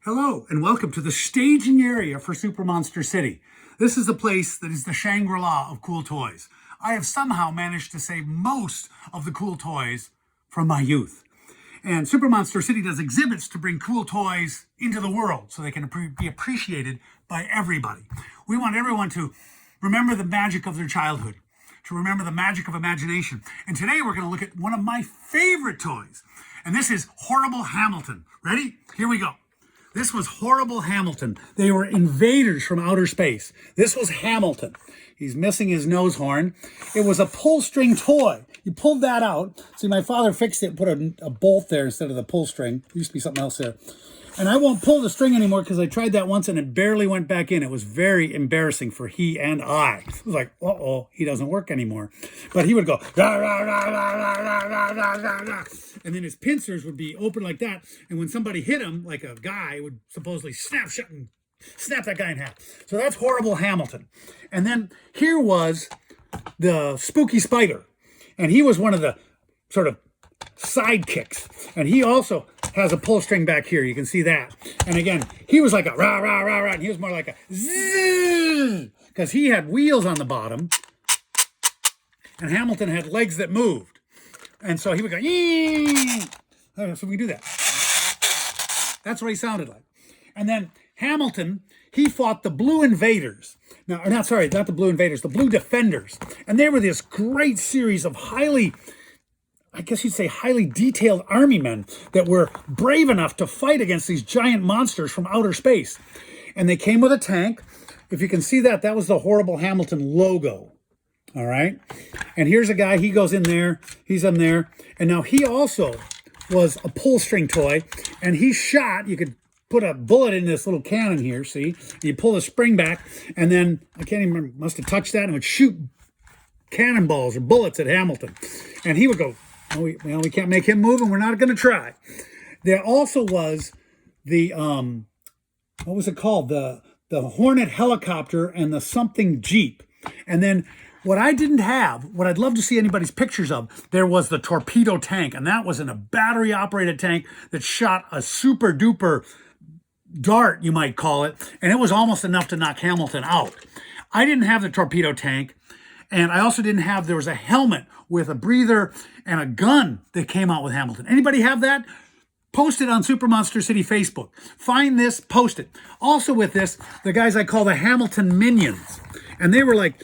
Hello and welcome to the staging area for SuperMonster City. This is the place that is the Shangri-La of cool toys. I have somehow managed to save most of the cool toys from my youth. And SuperMonster City does exhibits to bring cool toys into the world so they can be appreciated by everybody. We want everyone to remember the magic of their childhood, to remember the magic of imagination. And today we're going to look at one of my favorite toys. And this is HorribleHamilton. Ready? Here we go. This was HorribleHamilton. They were invaders from outer space. This was Hamilton. He's missing his nose horn. It was a pull string toy. You pulled that out. See, my father fixed it and put a bolt there instead of the pull string. There used to be something else there. And I won't pull the string anymore because I tried that once and it barely went back in. It was very embarrassing for he and I. It was like, uh-oh, he doesn't work anymore. But he would go, rah, rah, rah, rah, rah, rah, rah, rah, rah, rah. And then his pincers would be open like that. And when somebody hit him, like a guy would supposedly snap shut and snap that guy in half. So that's HorribleHamilton. And then here was the Spooky Spider. And he was one of the sort of sidekicks. And he also has a pull string back here. You can see that. And again, he was like a rah, rah, rah, rah. And he was more like a zzz, because he had wheels on the bottom. And Hamilton had legs that moved. And so he would go, yee. So we can do that. That's what he sounded like. And then Hamilton, he fought the Blue Invaders. Now, not the Blue Invaders, the Blue Defenders. And they were this great series of highly detailed army men that were brave enough to fight against these giant monsters from outer space. And they came with a tank. If you can see that, that was the HorribleHamilton logo. All right. And here's a guy, he goes in there, he's in there. And now he also was a pull string toy. And he shot, you could put a bullet in this little cannon here, see? You pull the spring back, and then, I can't even remember, must have touched that, and it would shoot cannonballs or bullets at Hamilton. And he would go, oh, we can't make him move, and we're not going to try. There also was the, what was it called? The Hornet helicopter and the something Jeep. And then what I didn't have, what I'd love to see anybody's pictures of, there was the Torpedo Tank. And that was in a battery-operated tank that shot a super-duper dart, you might call it. And it was almost enough to knock Hamilton out. I didn't have the Torpedo Tank. And I also didn't have, there was a helmet with a breather and a gun that came out with Hamilton. Anybody have that? Post it on SuperMonster City Facebook. Find this, post it. Also with this, the guys I call the Hamilton Minions. And they were like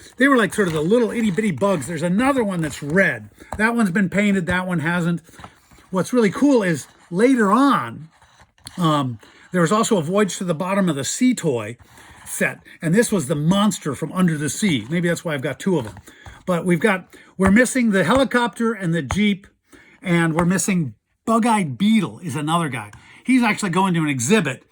sort of the little itty bitty bugs. There's another one that's red. That one's been painted, that one hasn't. What's really cool is later on, there was also a Voyage to the Bottom of the Sea toy set. And this was the monster from under the sea. Maybe that's why I've got two of them. But we're missing the helicopter and the Jeep, and we're missing Bug-Eyed Beetle is another guy. He's actually going to an exhibit.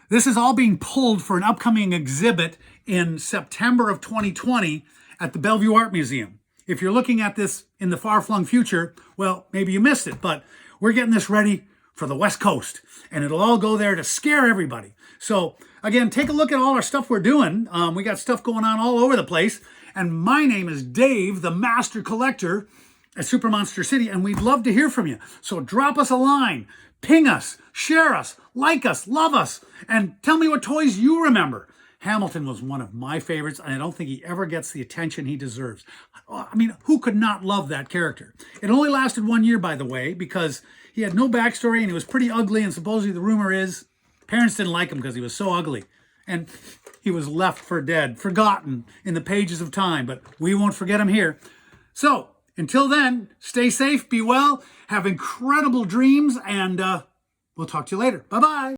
This is all being pulled for an upcoming exhibit in September of 2020 at the Bellevue Art Museum. If you're looking at this in the far-flung future, well, maybe you missed it, but we're getting this ready for the West Coast, and it'll all go there to scare everybody. So, again, take a look at all our stuff we're doing. We got stuff going on all over the place, and my name is Dave, the Master Collector at SuperMonster City, and we'd love to hear from you. So drop us a line, ping us, share us, like us, love us, and tell me what toys you remember. Hamilton was one of my favorites, and I don't think he ever gets the attention he deserves. I mean, who could not love that character? It only lasted 1 year, by the way, because he had no backstory, and he was pretty ugly, and supposedly the rumor is parents didn't like him because he was so ugly. And he was left for dead, forgotten in the pages of time, but we won't forget him here. So, until then, stay safe, be well, have incredible dreams, and we'll talk to you later. Bye-bye.